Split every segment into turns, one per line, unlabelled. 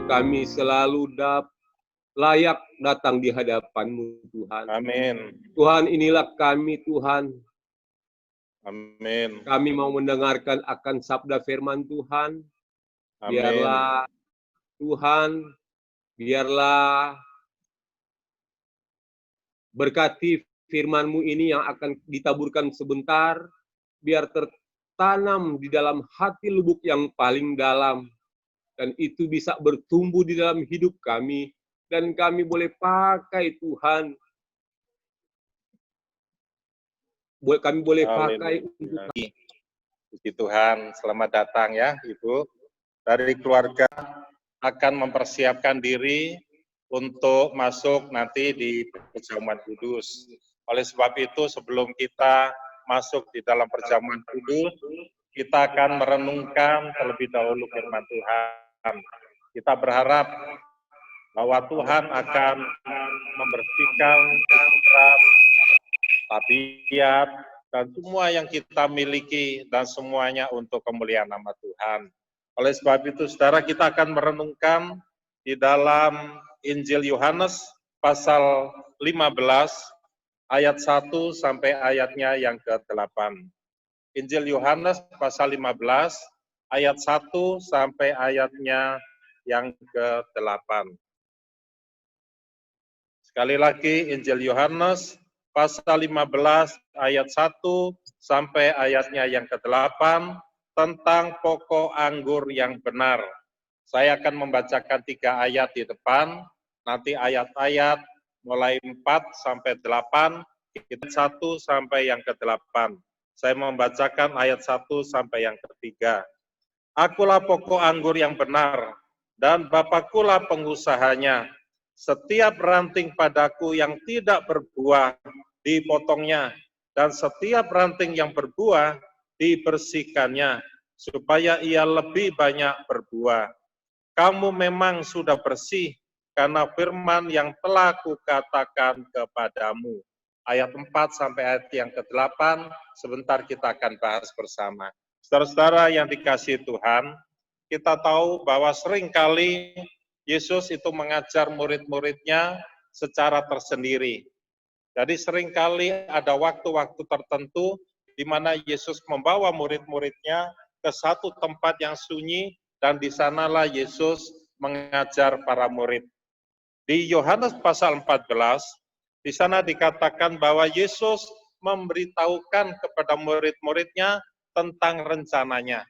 untuk kami selalu layak datang di hadapan-Mu, Tuhan.
Amin.
Tuhan, inilah kami, Tuhan.
Amin.
Kami mau mendengarkan akan sabda firman Tuhan.
Amin.
Biarlah Tuhan, biarlah berkati firman-Mu ini yang akan ditaburkan sebentar, biar tertanam di dalam hati lubuk yang paling dalam, dan itu bisa bertumbuh di dalam hidup kami, dan kami boleh pakai Tuhan. Kami boleh pakai untuk
Puji Tuhan, selamat datang ya Ibu. Dari keluarga akan mempersiapkan diri untuk masuk nanti di perjamuan kudus. Oleh sebab itu, sebelum kita masuk di dalam perjamuan kudus, kita akan merenungkan terlebih dahulu firman Tuhan. Kita berharap bahwa Tuhan akan membersihkan pikiran, tabiat, dan semua yang kita miliki, dan semuanya untuk kemuliaan nama Tuhan. Oleh sebab itu, saudara, kita akan merenungkan di dalam Injil Yohanes pasal 15, ayat 1 sampai ayatnya yang ke-8. Injil Yohanes pasal 15, ayat 1 sampai ayatnya yang ke-8. Sekali lagi, Injil Yohanes pasal 15 ayat 1 sampai ayatnya yang ke-8 tentang pokok anggur yang benar. Saya akan membacakan 3 ayat di depan, nanti ayat-ayat mulai 4 sampai 8, kita 1 sampai yang ke-8. Saya membacakan ayat 1 sampai yang ke-3. Akulah pokok anggur yang benar, dan Bapakulah pengusahanya. Setiap ranting padaku yang tidak berbuah, dipotongnya, dan setiap ranting yang berbuah, dibersihkannya, supaya ia lebih banyak berbuah. Kamu memang sudah bersih, karena firman yang telah kukatakan kepadamu. Ayat 4 sampai ayat yang ke-8, sebentar kita akan bahas bersama. Saudara-saudara yang dikasihi Tuhan, kita tahu bahwa seringkali Yesus itu mengajar murid-muridnya secara tersendiri. Jadi seringkali ada waktu-waktu tertentu di mana Yesus membawa murid-muridnya ke satu tempat yang sunyi, dan di sanalah Yesus mengajar para murid. Di Yohanes pasal 14, di sana dikatakan bahwa Yesus memberitahukan kepada murid-muridnya tentang rencananya,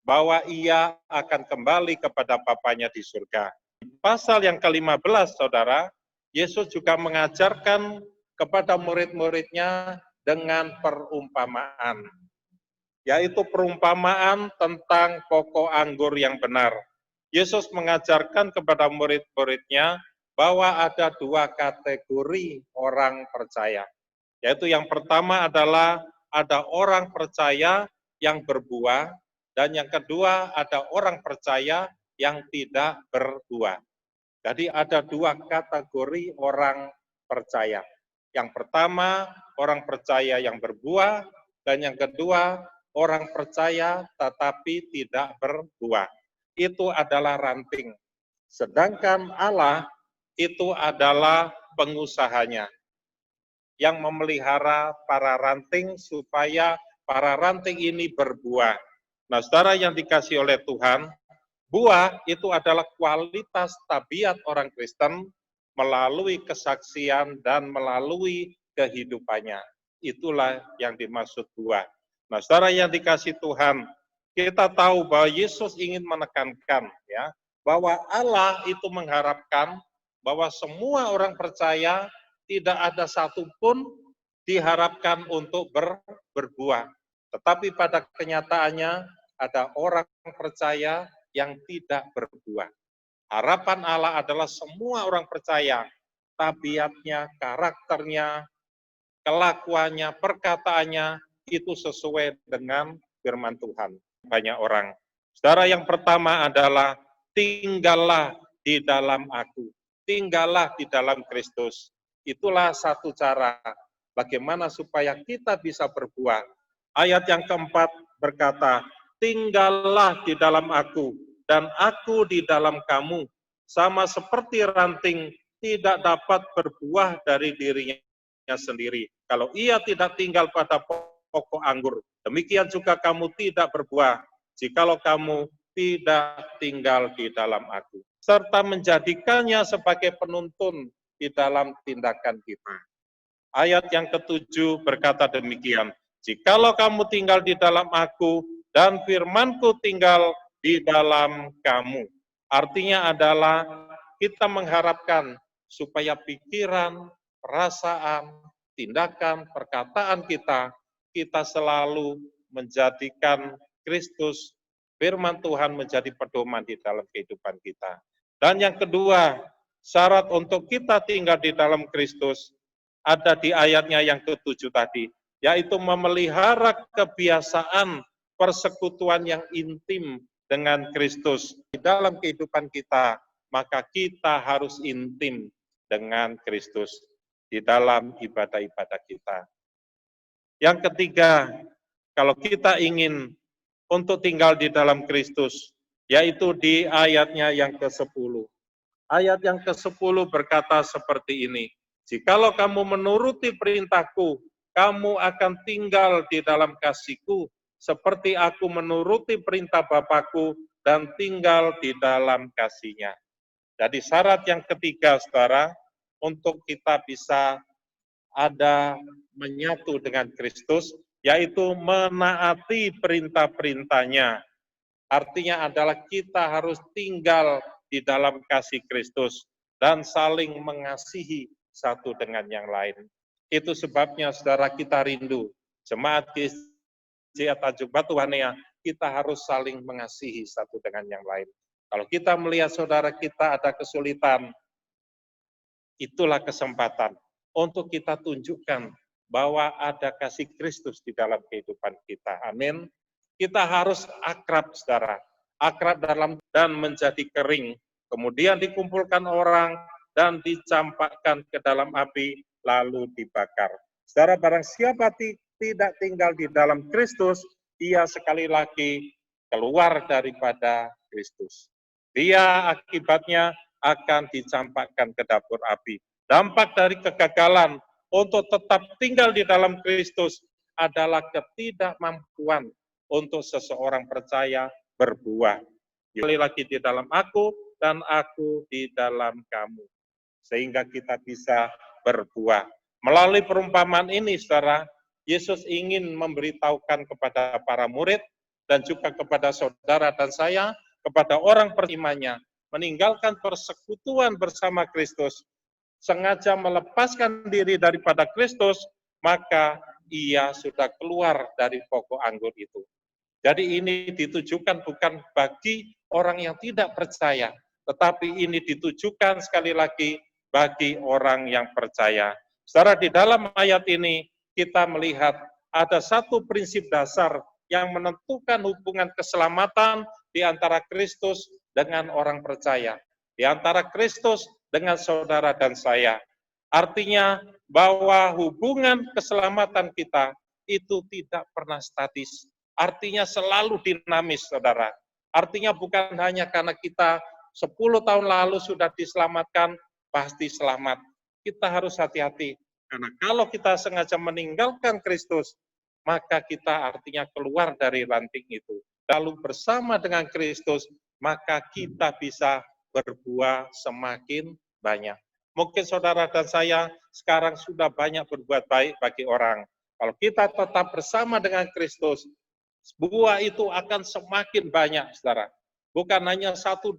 bahwa ia akan kembali kepada Bapanya di surga. Pasal yang ke-15, saudara, Yesus juga mengajarkan kepada murid-muridnya dengan perumpamaan, yaitu perumpamaan tentang pokok anggur yang benar. Yesus mengajarkan kepada murid-muridnya bahwa ada 2 kategori orang percaya, yaitu yang pertama adalah ada orang percaya yang berbuah, dan yang kedua ada orang percaya yang tidak berbuah. Jadi ada 2 kategori orang percaya. Yang pertama, orang percaya yang berbuah, dan yang kedua, orang percaya tetapi tidak berbuah. Itu adalah ranting. Sedangkan Allah itu adalah pengusahanya, yang memelihara para ranting supaya para ranting ini berbuah. Nah, saudara yang dikasihi oleh Tuhan, buah itu adalah kualitas tabiat orang Kristen melalui kesaksian dan melalui kehidupannya. Itulah yang dimaksud buah. Nah, saudara yang dikasihi Tuhan, kita tahu bahwa Yesus ingin menekankan ya, bahwa Allah itu mengharapkan bahwa semua orang percaya tidak ada satupun diharapkan untuk berbuah. Tetapi pada kenyataannya ada orang percaya yang tidak berbuah. Harapan Allah adalah semua orang percaya, tabiatnya, karakternya, kelakuannya, perkataannya, itu sesuai dengan firman Tuhan. Banyak orang. Saudara, yang pertama adalah tinggallah di dalam aku. Tinggallah di dalam Kristus. Itulah satu cara bagaimana supaya kita bisa berbuah. Ayat yang keempat berkata, tinggallah di dalam aku, dan aku di dalam kamu, sama seperti ranting tidak dapat berbuah dari dirinya sendiri. Kalau ia tidak tinggal pada pokok anggur, demikian juga kamu tidak berbuah jikalau kamu tidak tinggal di dalam aku. Serta menjadikannya sebagai penuntun di dalam tindakan kita. Ayat yang ketujuh berkata demikian, jikalau kamu tinggal di dalam aku dan firmanku tinggal di dalam kamu. Artinya adalah kita mengharapkan supaya pikiran, perasaan, tindakan, perkataan kita selalu menjadikan Kristus, firman Tuhan menjadi pedoman di dalam kehidupan kita. Dan yang kedua, syarat untuk kita tinggal di dalam Kristus ada di ayatnya yang ke-7 tadi, yaitu memelihara kebiasaan persekutuan yang intim dengan Kristus di dalam kehidupan kita, maka kita harus intim dengan Kristus di dalam ibadah-ibadah kita. Yang ketiga, kalau kita ingin untuk tinggal di dalam Kristus, yaitu di ayatnya yang ke-10. Ayat yang ke-10 berkata seperti ini, jikalau kamu menuruti perintahku, kamu akan tinggal di dalam kasihku, seperti aku menuruti perintah Bapakku dan tinggal di dalam kasihnya. Jadi syarat yang ketiga, saudara, untuk kita bisa ada menyatu dengan Kristus, yaitu menaati perintah-perintahnya. Artinya adalah kita harus tinggal di dalam kasih Kristus dan saling mengasihi satu dengan yang lain. Itu sebabnya saudara kita rindu, jemaat GCA Tanjung Batu Hanea, kita harus saling mengasihi satu dengan yang lain. Kalau kita melihat saudara kita ada kesulitan, itulah kesempatan untuk kita tunjukkan bahwa ada kasih Kristus di dalam kehidupan kita. Amin. Kita harus akrab, saudara. Akrab dalam dan menjadi kering. Kemudian dikumpulkan orang dan dicampakkan ke dalam api, lalu dibakar. Saudara, barang siapa tidak tinggal di dalam Kristus, ia sekali lagi keluar daripada Kristus. Dia akibatnya akan dicampakkan ke dapur api. Dampak dari kegagalan untuk tetap tinggal di dalam Kristus adalah ketidakmampuan untuk seseorang percaya berbuah. Sekali lagi di dalam aku dan aku di dalam kamu. Sehingga kita bisa berbuah. Melalui perumpamaan ini, saudara, Yesus ingin memberitahukan kepada para murid dan juga kepada saudara dan saya, kepada orang berimannya, meninggalkan persekutuan bersama Kristus, sengaja melepaskan diri daripada Kristus, maka ia sudah keluar dari pokok anggur itu. Jadi ini ditujukan bukan bagi orang yang tidak percaya, tetapi ini ditujukan sekali lagi bagi orang yang percaya. Saudara, di dalam ayat ini kita melihat ada satu prinsip dasar yang menentukan hubungan keselamatan di antara Kristus dengan orang percaya, di antara Kristus dengan saudara dan saya. Artinya bahwa hubungan keselamatan kita itu tidak pernah statis. Artinya selalu dinamis, saudara. Artinya bukan hanya karena kita 10 tahun lalu sudah diselamatkan, pasti selamat. Kita harus hati-hati. Karena kalau kita sengaja meninggalkan Kristus, maka kita artinya keluar dari ranting itu. Lalu bersama dengan Kristus, maka kita bisa berbuah semakin banyak. Mungkin saudara dan saya sekarang sudah banyak berbuat baik bagi orang. Kalau kita tetap bersama dengan Kristus, buah itu akan semakin banyak, saudara. Bukan hanya 1-2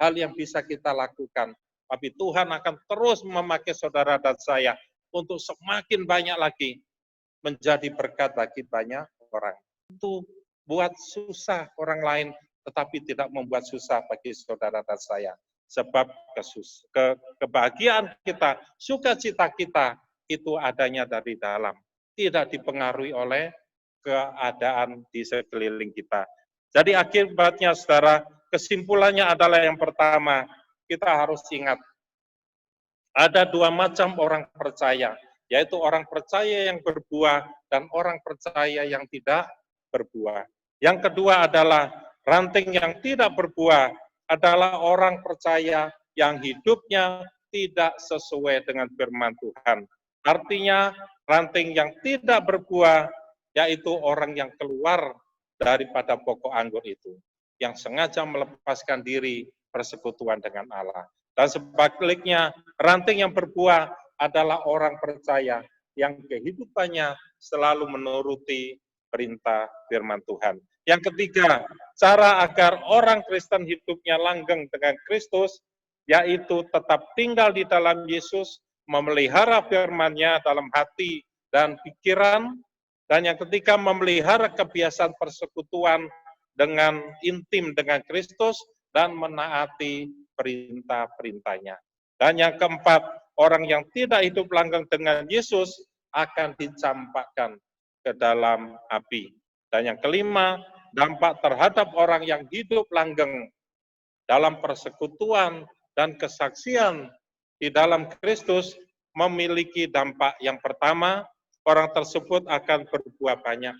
hal yang bisa kita lakukan, tapi Tuhan akan terus memakai saudara dan saya untuk semakin banyak lagi menjadi berkat bagi banyak orang. Itu buat susah orang lain, tetapi tidak membuat susah bagi saudara dan saya. Sebab kebahagiaan kita, sukacita kita, itu adanya dari dalam. Tidak dipengaruhi oleh keadaan di sekeliling kita. Jadi akibatnya, saudara, kesimpulannya adalah yang pertama, kita harus ingat, ada 2 macam orang percaya, yaitu orang percaya yang berbuah dan orang percaya yang tidak berbuah. Yang kedua adalah ranting yang tidak berbuah adalah orang percaya yang hidupnya tidak sesuai dengan firman Tuhan. Artinya, ranting yang tidak berbuah, yaitu orang yang keluar daripada pokok anggur itu, yang sengaja melepaskan diri persekutuan dengan Allah. Dan sebaliknya, ranting yang berbuah adalah orang percaya yang kehidupannya selalu menuruti perintah firman Tuhan. Yang ketiga, cara agar orang Kristen hidupnya langgeng dengan Kristus, yaitu tetap tinggal di dalam Yesus, memelihara firman-Nya dalam hati dan pikiran, dan yang ketiga, memelihara kebiasaan persekutuan dengan intim dengan Kristus dan menaati perintah-perintahnya. Dan yang keempat, orang yang tidak hidup langgeng dengan Yesus akan dicampakkan ke dalam api. Dan yang kelima, dampak terhadap orang yang hidup langgeng dalam persekutuan dan kesaksian di dalam Kristus memiliki dampak yang pertama, orang tersebut akan berbuah banyak,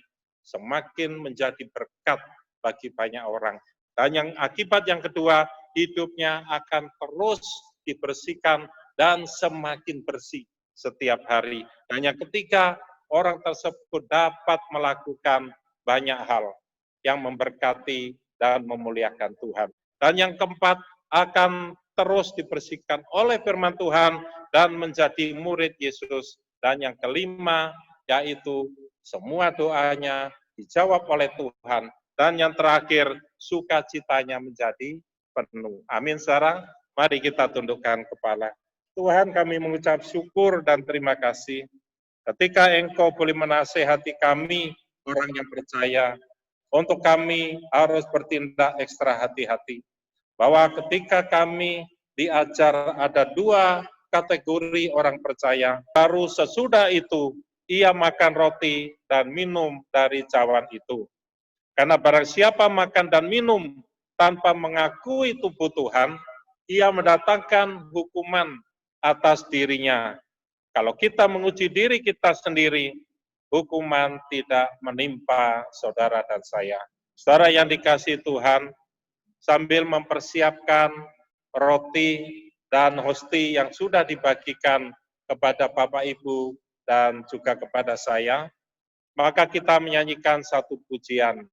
semakin menjadi berkat bagi banyak orang. Dan yang akibat yang kedua, hidupnya akan terus dibersihkan dan semakin bersih setiap hari. Dan yang ketiga, orang tersebut dapat melakukan banyak hal yang memberkati dan memuliakan Tuhan. Dan yang keempat, akan terus dibersihkan oleh firman Tuhan dan menjadi murid Yesus. Dan yang kelima, yaitu semua doanya dijawab oleh Tuhan. Dan yang terakhir, sukacitanya menjadi penuh. Amin. Sekarang, mari kita tundukkan kepala. Tuhan, kami mengucap syukur dan terima kasih ketika Engkau boleh menasehati kami, orang yang percaya, untuk kami harus bertindak ekstra hati-hati. Bahwa ketika kami diajar ada dua kategori orang percaya, baru sesudah itu ia makan roti dan minum dari cawan itu. Karena barang siapa makan dan minum tanpa mengakui tubuh Tuhan, ia mendatangkan hukuman atas dirinya. Kalau kita menguji diri kita sendiri, hukuman tidak menimpa saudara dan saya. Saudara yang dikasihi Tuhan, sambil mempersiapkan roti dan hosti yang sudah dibagikan kepada Bapak Ibu dan juga kepada saya, maka kita menyanyikan satu pujian.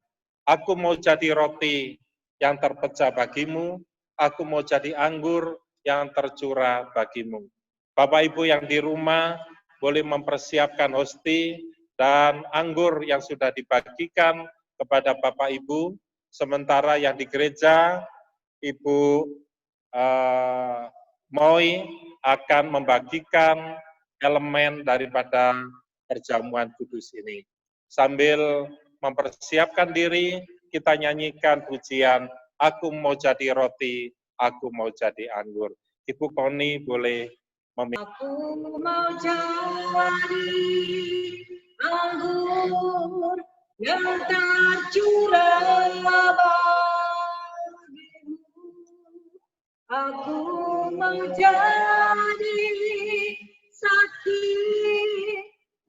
Aku mau jadi roti yang terpecah bagimu, aku mau jadi anggur yang tercurah bagimu. Bapak Ibu yang di rumah boleh mempersiapkan hosti dan anggur yang sudah dibagikan kepada Bapak Ibu, sementara yang di gereja, Ibu Moi akan membagikan elemen daripada perjamuan kudus ini. Sambil mempersiapkan diri, kita nyanyikan pujian, aku mau jadi roti, aku mau jadi anggur. Ibu Koni boleh memimpin.
Aku mau jadi anggur yang tercurah bagimu. Aku mau jadi saksi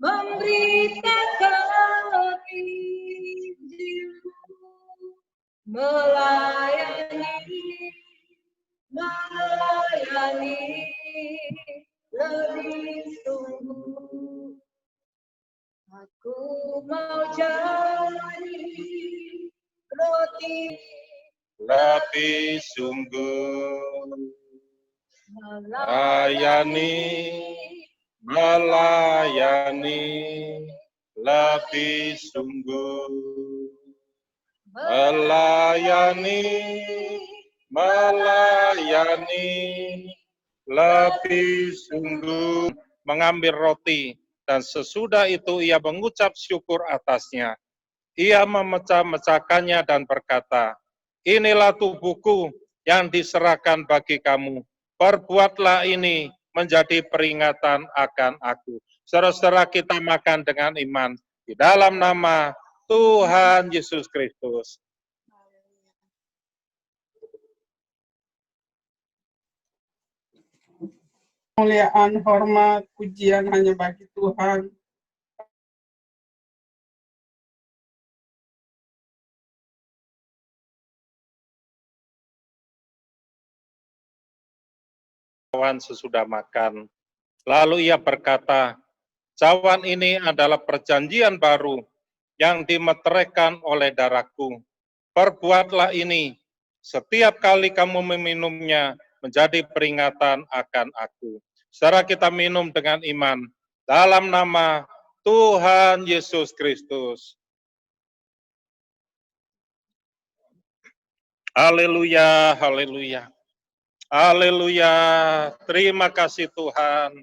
memberitakan Injilmu, melayani lebih sungguh. Aku mau jadi roti
lebih sungguh, melayani lebih sungguh, melayani lebih sungguh, mengambil roti, dan sesudah itu ia mengucap syukur atasnya. Ia memecah-mecahkannya dan berkata, inilah tubuhku yang diserahkan bagi kamu. Perbuatlah ini menjadi peringatan akan aku. Saudara-saudara, kita makan dengan iman di dalam nama Tuhan Yesus Kristus.
Kemuliaan, hormat, pujian hanya bagi Tuhan.
cawan sesudah makan. Lalu ia berkata, cawan ini adalah perjanjian baru yang dimeteraikan oleh darahku. Perbuatlah ini setiap kali kamu meminumnya menjadi peringatan akan aku. Saudara, kita minum dengan iman dalam nama Tuhan Yesus Kristus. Haleluya, haleluya. Haleluya. Terima kasih Tuhan.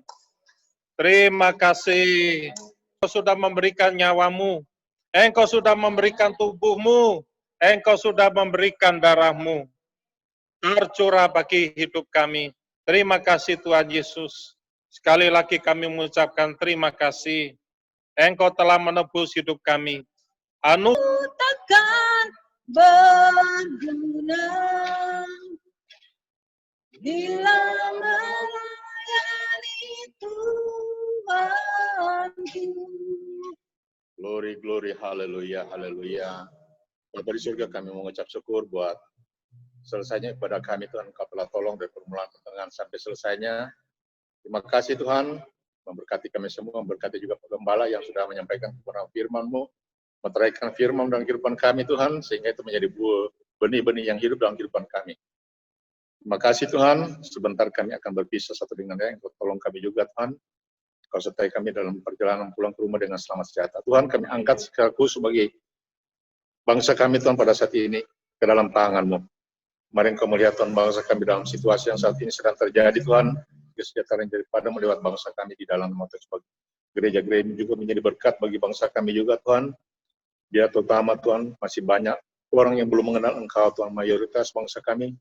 Terima kasih. Engkau sudah memberikan nyawamu. Engkau sudah memberikan tubuhmu. Engkau sudah memberikan darahmu. Tercurah bagi hidup kami. Terima kasih Tuhan Yesus. Sekali lagi kami mengucapkan terima kasih. Engkau telah menebus hidup kami.
Takkan berguna bila melayani Tuhanku.
Glory, glory, haleluya, haleluya. Bapa di surga, kami mengucap syukur buat selesainya ibadah kami, Tuhan. Engkau telah tolong dari permulaan pertengahan sampai selesainya. Terima kasih Tuhan, memberkati kami semua, memberkati juga Pak Gembala yang sudah menyampaikan kebenaran firman-Mu, meteraikan firman dalam kehidupan kami Tuhan, sehingga itu menjadi benih-benih yang hidup dalam kehidupan kami. Terima kasih Tuhan, sebentar kami akan berpisah satu dengan yang Engkau tolong kami juga Tuhan. Kau sertai kami dalam perjalanan pulang ke rumah dengan selamat sejahtera. Tuhan, kami angkat secara khusus sebagai bangsa kami Tuhan pada saat ini ke dalam tangan-Mu. Kemarin Kau melihat Tuhan bangsa kami dalam situasi yang saat ini sedang terjadi Tuhan. Kesejahteraan daripada melewat bangsa kami di dalam nama Tuhan. Gereja-gereja juga menjadi berkat bagi bangsa kami juga Tuhan. Dia terutama Tuhan masih banyak orang yang belum mengenal Engkau Tuhan. Mayoritas bangsa kami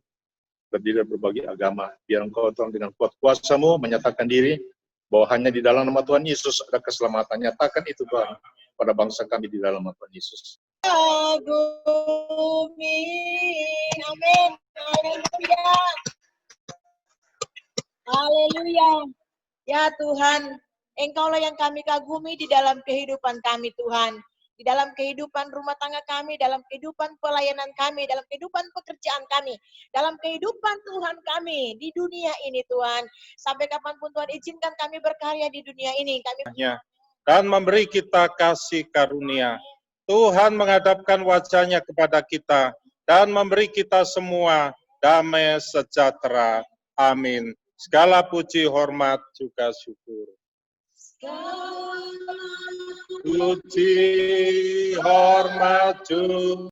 terdiri dari berbagai agama. Biar Engkau Tuhan dengan kuat kuasa-Mu menyatakan diri bahwa hanya di dalam nama Tuhan Yesus ada keselamatan. Nyatakan itu Tuhan pada bangsa kami di dalam nama Tuhan Yesus.
Agumi, amin, haleluya, haleluya. Ya Tuhan, Engkaulah yang kami kagumi di dalam kehidupan kami Tuhan. Di dalam kehidupan rumah tangga kami, dalam kehidupan pelayanan kami, dalam kehidupan pekerjaan kami, dalam kehidupan Tuhan kami di dunia ini Tuhan. Sampai kapanpun Tuhan izinkan kami berkarya di dunia ini.
Dan memberi kita kasih karunia. Tuhan menghadapkan wajahnya kepada kita dan memberi kita semua damai sejahtera. Amin. Segala puji, hormat, juga syukur. Puji, hormat, juga